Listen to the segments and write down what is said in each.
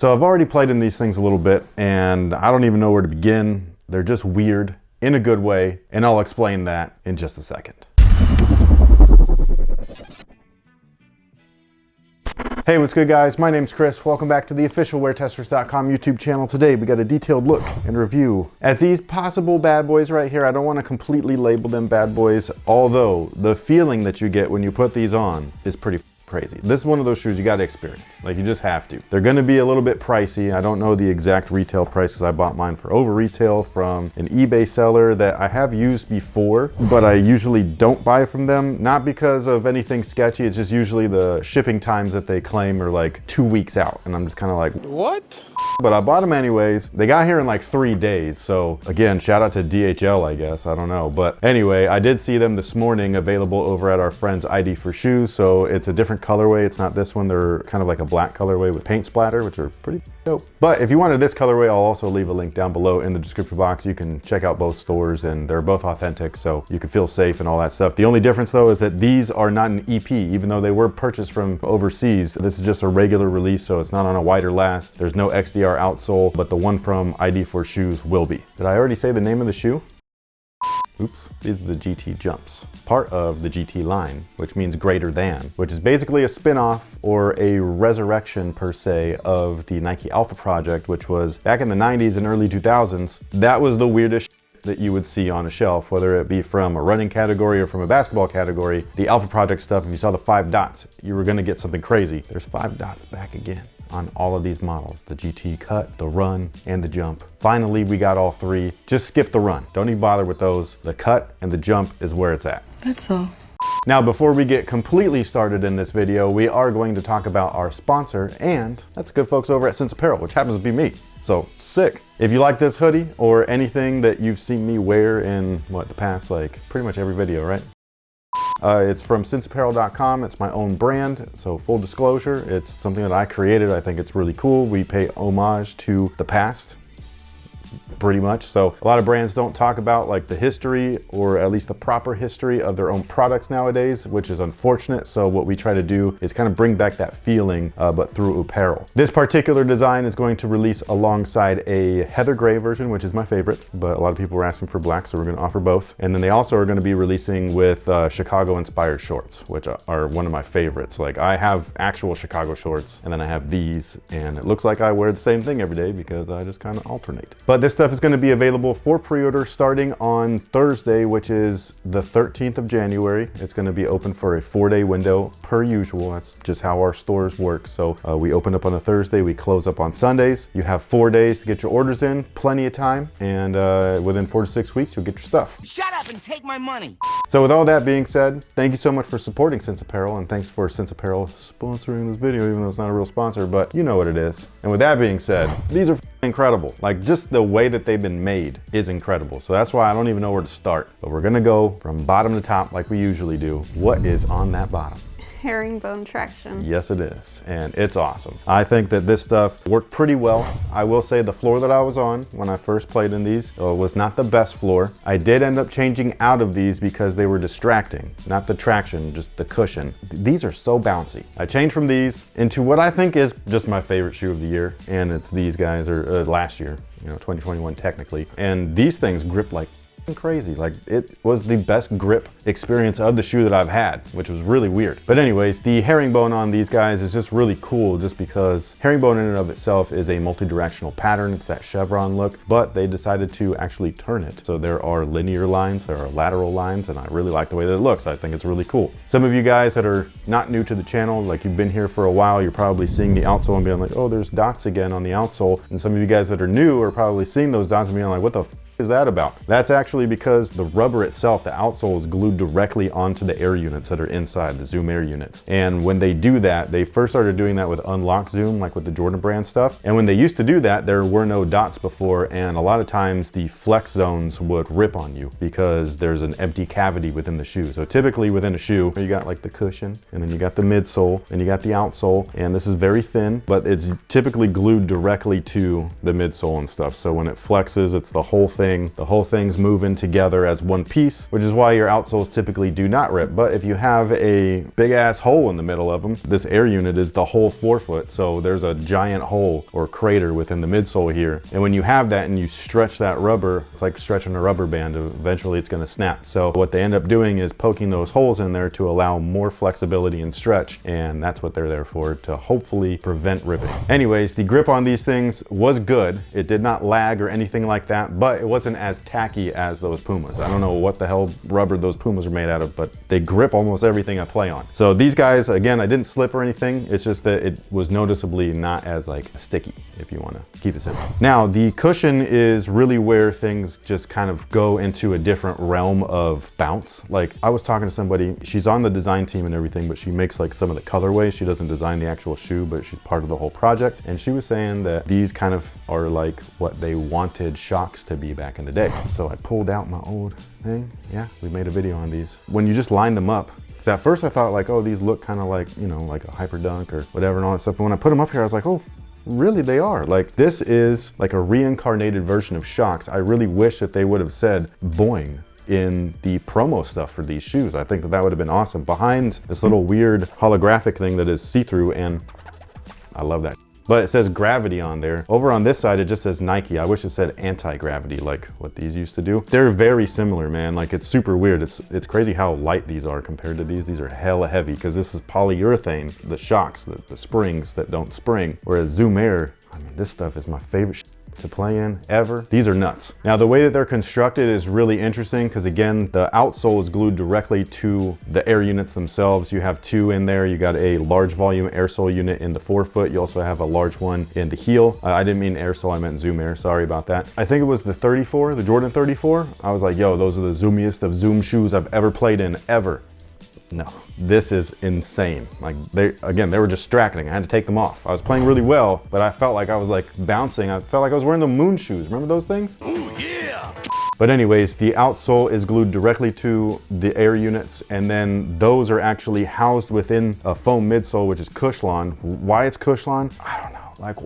So I've already played in these things a little bit and I don't even know where to begin. They're just weird in a good way, and I'll explain that in just a second. Hey, what's good guys? My name's Chris. Welcome back to the official WearTesters.com YouTube channel. Today we got a detailed look and review at these possible bad boys right here. I don't want to completely label them bad boys, although the feeling that you get when you put these on is pretty crazy. This is one of those shoes you got to experience. Like, you just have to. They're going to be a little bit pricey. I don't know the exact retail prices. I bought mine for over retail from an eBay seller that I have used before, but I usually don't buy from them. Not because of anything sketchy. It's just usually the shipping times that they claim are like 2 weeks out. And I'm just kind of like, what? But I bought them anyways. They got here in like 3 days. So again, shout out to DHL, I guess. I don't know. But anyway, I did see them this morning available over at our friend's ID for Shoes. So it's a different colorway. It's not this one. They're kind of like a black colorway with paint splatter, which are pretty dope. But if you wanted this colorway, I'll also leave a link down below in the description box. You can check out both stores and they're both authentic, so you can feel safe and all that stuff. The only difference though is that these are not an EP, even though they were purchased from overseas. This is just a regular release, so it's not on a wider last. There's no XDR outsole, but the one from ID for Shoes will be. Did I already say the name of the shoe? Oops, these are the GT Jumps, part of the GT line, which means greater than, which is basically a spin-off or a resurrection per se of the Nike Alpha Project, which was back in the 90s and early 2000s. That was the weirdest that you would see on a shelf, whether it be from a running category or from a basketball category. The Alpha Project stuff, if you saw the 5 dots, you were gonna get something crazy. There's 5 dots back again on all of these models, the GT Cut, the Run, and the Jump. Finally, we got all 3. Just skip the Run. Don't even bother with those. The Cut and the Jump is where it's at. That's all. Now, before we get completely started in this video, we are going to talk about our sponsor, and that's the good folks over at Sense Apparel, which happens to be me. So sick. If you like this hoodie or anything that you've seen me wear in the past, like pretty much every video, right? It's from senseapparel.com. It's my own brand, so full disclosure, it's something that I created. I think it's really cool. We pay homage to the past, pretty much. So a lot of brands don't talk about like the history, or at least the proper history of their own products nowadays, which is unfortunate. So what we try to do is kind of bring back that feeling, but through apparel. This particular design is going to release alongside a heather gray version, which is my favorite, but a lot of people were asking for black, so we're going to offer both. And then they also are going to be releasing with Chicago inspired shorts, which are one of my favorites. Like, I have actual Chicago shorts, and then I have these, and it looks like I wear the same thing every day because I just kind of alternate. But this stuff is going to be available for pre-order starting on Thursday, which is the 13th of January. It's going to be open for a 4-day window per usual. That's just how our stores work. So we open up on a Thursday, we close up on Sundays. You have 4 days to get your orders in, plenty of time, and within 4 to 6 weeks, you'll get your stuff. Shut up and take my money. So with all that being said, thank you so much for supporting Sense Apparel, and thanks for Sense Apparel sponsoring this video, even though it's not a real sponsor, but you know what it is. And with that being said, these are incredible. Like, just the way that they've been made is incredible. So that's why I don't even know where to start, but we're gonna go from bottom to top like we usually do. What is on that bottom? Herringbone traction. Yes, it is, and it's awesome. I think that this stuff worked pretty well. I will say the floor that I was on when I first played in these was not the best floor. I did end up changing out of these because they were distracting, not the traction, just the cushion. These are so bouncy. I changed from these into what I think is just my favorite shoe of the year, and it's these guys, or last year, 2021 technically. And these things grip like crazy. Like, it was the best grip experience of the shoe that I've had, which was really weird. But anyways, the herringbone on these guys is just really cool, just because herringbone in and of itself is a multi-directional pattern. It's that chevron look, but they decided to actually turn it. So there are linear lines, there are lateral lines, and I really like the way that it looks. I think it's really cool. Some of you guys that are not new to the channel, like you've been here for a while, you're probably seeing the outsole and being like, oh, there's dots again on the outsole. And some of you guys that are new are probably seeing those dots and being like, what the f is that about? That's actually because the rubber itself, the outsole, is glued directly onto the air units that are inside, the Zoom Air units. And when they do that, they first started doing that with Unlock Zoom, like with the Jordan brand stuff. And when they used to do that, there were no dots before, and a lot of times the flex zones would rip on you because there's an empty cavity within the shoe. So typically within a shoe, you got like the cushion, and then you got the midsole, and you got the outsole, and this is very thin, but it's typically glued directly to the midsole and stuff. So when it flexes, it's the whole thing. everything. The whole thing's moving together as one piece, which is why your outsoles typically do not rip. But if you have a big ass hole in the middle of them, this air unit is the whole forefoot. So there's a giant hole or crater within the midsole here. And when you have that and you stretch that rubber, it's like stretching a rubber band. Eventually it's gonna snap. So what they end up doing is poking those holes in there to allow more flexibility and stretch. And that's what they're there for, to hopefully prevent ripping. Anyways, the grip on these things was good. It did not lag or anything like that, but it wasn't as tacky as those Pumas. I don't know what the hell rubber those Pumas are made out of, but they grip almost everything I play on. So these guys, again, I didn't slip or anything. It's just that it was noticeably not as like sticky, if you want to keep it simple. Now, the cushion is really where things just kind of go into a different realm of bounce. Like, I was talking to somebody, she's on the design team and everything, but she makes like some of the colorways. She doesn't design the actual shoe, but she's part of the whole project. And she was saying that these kind of are like what they wanted shocks to be back in the day. So I pulled out my old thing. Yeah, we made a video on these. When you just line them up, because at first I thought like, oh, these look kind of like, you know, like a hyper dunk or whatever and all that stuff. But when I put them up here, I was like, oh, really, they are. Like, this is like a reincarnated version of shocks. I really wish that they would have said boing in the promo stuff for these shoes. I think that that would have been awesome. Behind this little weird holographic thing that is see-through, and I love that. But it says gravity on there. Over on this side, it just says Nike. I wish it said anti-gravity like what these used to do. They're very similar, man. Like, it's super weird. It's crazy how light these are compared to these. These are hella heavy because this is polyurethane, the shocks, the springs that don't spring. Whereas Zoom Air, I mean, this stuff is my favorite to play in ever. These are nuts. Now, the way that they're constructed is really interesting because, again, the outsole is glued directly to the air units themselves. You have two in there. You got a large volume air sole unit in the forefoot. You also have a large one in the heel. I didn't mean air sole, I meant Zoom Air. Sorry about that. I think it was the 34, the Jordan 34. I was like, yo, those are the zoomiest of Zoom shoes I've ever played in, ever. No, this is insane. Like, they were distracting. I had to take them off. I was playing really well, but I felt like I was like bouncing. I felt like I was wearing the moon shoes. Remember those things? Ooh, yeah. But anyways, the outsole is glued directly to the air units, and then those are actually housed within a foam midsole, which is Cushlon. Why it's Cushlon? I don't know. Like,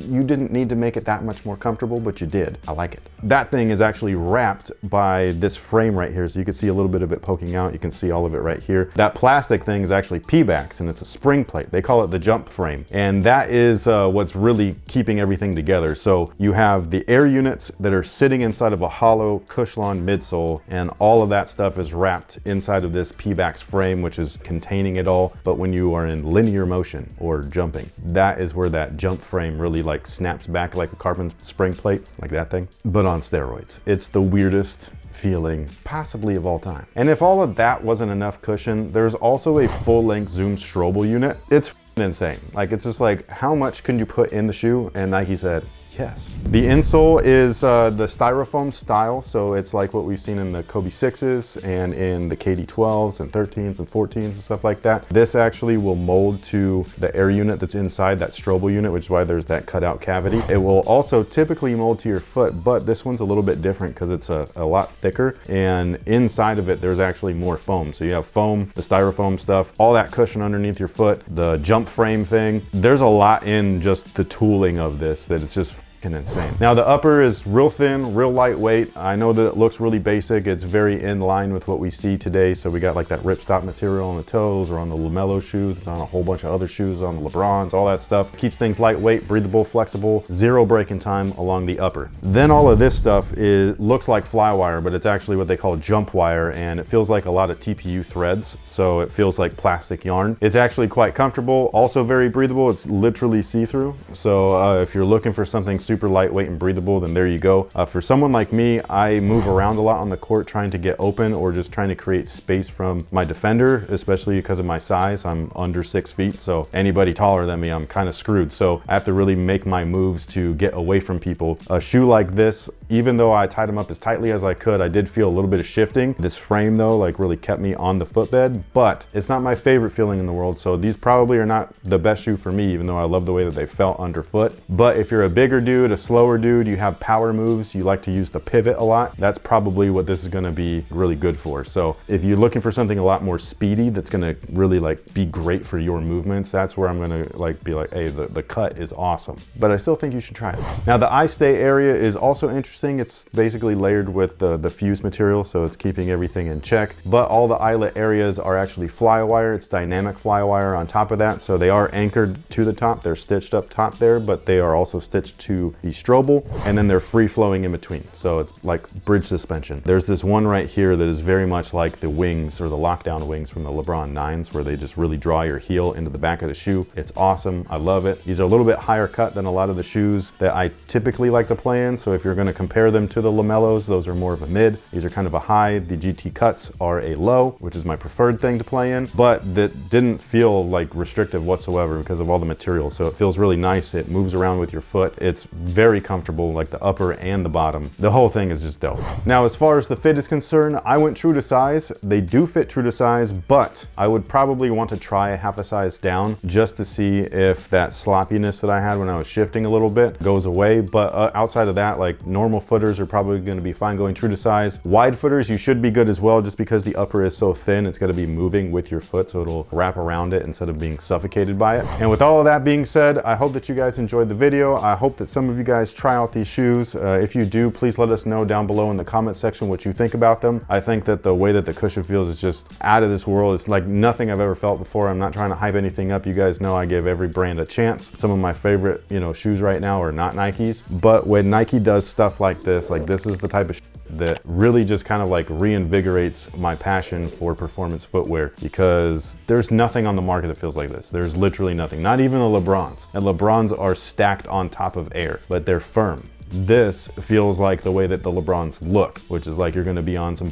you didn't need to make it that much more comfortable, but you did. I like it. That thing is actually wrapped by this frame right here. So you can see a little bit of it poking out. You can see all of it right here. That plastic thing is actually P-backs, and it's a spring plate. They call it the jump frame. And that is what's really keeping everything together. So you have the air units that are sitting inside of a hollow Cushlon midsole, and all of that stuff is wrapped inside of this P-backs frame, which is containing it all. But when you are in linear motion or jumping, that is where that jump frame really like snaps back like a carbon spring plate, like that thing, but on steroids. It's the weirdest feeling possibly of all time. And if all of that wasn't enough cushion, there's also a full-length Zoom Strobel unit. It's insane. Like, it's just like, how much can you put in the shoe? And Nike said, yes. The insole is the styrofoam style, so it's like what we've seen in the Kobe 6s and in the KD 12s and 13s and 14s and stuff like that. This actually will mold to the air unit that's inside that Strobel unit, which is why there's that cutout cavity. It will also typically mold to your foot, but this one's a little bit different because it's a lot thicker, and inside of it there's actually more foam. So you have foam, the styrofoam stuff, all that cushion underneath your foot, the jump frame thing. There's a lot in just the tooling of this that it's just insane. Now, the upper is real thin, real lightweight. I know that it looks really basic. It's very in line with what we see today. So we got like that ripstop material on the toes or on the LaMelo shoes. It's on a whole bunch of other shoes, on the LeBrons, all that stuff. Keeps things lightweight, breathable, flexible, zero breaking time along the upper. Then all of this stuff looks like fly wire, but it's actually what they call jump wire, and it feels like a lot of TPU threads. So it feels like plastic yarn. It's actually quite comfortable, also very breathable. It's literally see-through. So if you're looking for something super lightweight and breathable, then there you go. For someone like me, I move around a lot on the court trying to get open or just trying to create space from my defender, especially because of my size. I'm under 6 feet, so anybody taller than me, I'm kind of screwed. So I have to really make my moves to get away from people. A shoe like this, even though I tied them up as tightly as I could, I did feel a little bit of shifting. This frame though, like really kept me on the footbed, but it's not my favorite feeling in the world. So these probably are not the best shoe for me, even though I love the way that they felt underfoot. But if you're a bigger dude, dude, a slower dude, you have power moves, you like to use the pivot a lot, that's probably what this is gonna be really good for. So if you're looking for something a lot more speedy that's gonna really like be great for your movements, that's where I'm gonna like be like, hey, the cut is awesome. But I still think you should try this. Now the eye stay area is also interesting. It's basically layered with the fuse material, so it's keeping everything in check. But all the eyelet areas are actually fly wire. It's dynamic fly wire on top of that. So they are anchored to the top. They're stitched up top there, but they are also stitched to the strobel, and then they're free flowing in between. So it's like bridge suspension. There's this one right here that is very much like the wings or the lockdown wings from the LeBron 9s, where they just really draw your heel into the back of the shoe. It's awesome. I love it. These are a little bit higher cut than a lot of the shoes that I typically like to play in. So if you're going to compare them to the Lamellos, those are more of a mid. These are kind of a high. The GT cuts are a low, which is my preferred thing to play in, but that didn't feel like restrictive whatsoever because of all the material. So it feels really nice. It moves around with your foot. It's very comfortable, like the upper and the bottom. The whole thing is just dope. Now, as far as the fit is concerned, I went true to size. They do fit true to size, but I would probably want to try a half a size down just to see if that sloppiness that I had when I was shifting a little bit goes away. But outside of that, like normal footers are probably going to be fine going true to size. Wide footers, you should be good as well, just because the upper is so thin, it's going to be moving with your foot, so it'll wrap around it instead of being suffocated by it. And with all of that being said, I hope that you guys enjoyed the video. I hope that some of you guys try out these shoes. If you do, please let us know down below in the comment section what you think about them. I think that the way that the cushion feels is just out of this world. It's like nothing I've ever felt before. I'm not trying to hype anything up. You guys know I give every brand a chance. Some of my favorite, shoes right now are not Nikes, but when Nike does stuff like this is the type of that really just kind of like reinvigorates my passion for performance footwear, because there's nothing on the market that feels like this. There's literally nothing, not even the LeBrons. And LeBrons are stacked on top of air, but they're firm. This feels like the way that the LeBrons look, which is like you're gonna be on some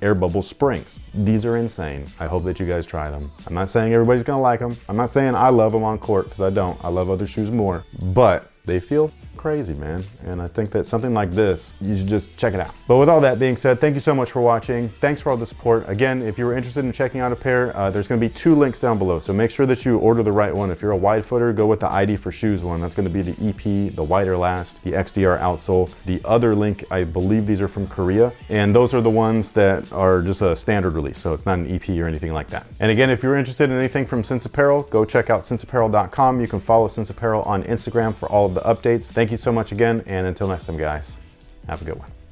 air bubble springs. These are insane. I hope that you guys try them. I'm not saying everybody's gonna like them. I'm not saying I love them on court, because I don't. I love other shoes more, but they feel crazy, man. And I think that something like this, you should just check it out. But with all that being said, thank you so much for watching. Thanks for all the support. Again, if you were interested in checking out a pair, there's gonna be 2 links down below. So make sure that you order the right one. If you're a wide footer, go with the ID for Shoes one. That's gonna be the EP, the wider last, the XDR outsole. The other link, I believe these are from Korea. And those are the ones that are just a standard release. So it's not an EP or anything like that. And again, if you're interested in anything from Sense Apparel, go check out senseapparel.com. You can follow Sense Apparel on Instagram for all of the updates. Thank you so much again, and until next time, guys, have a good one.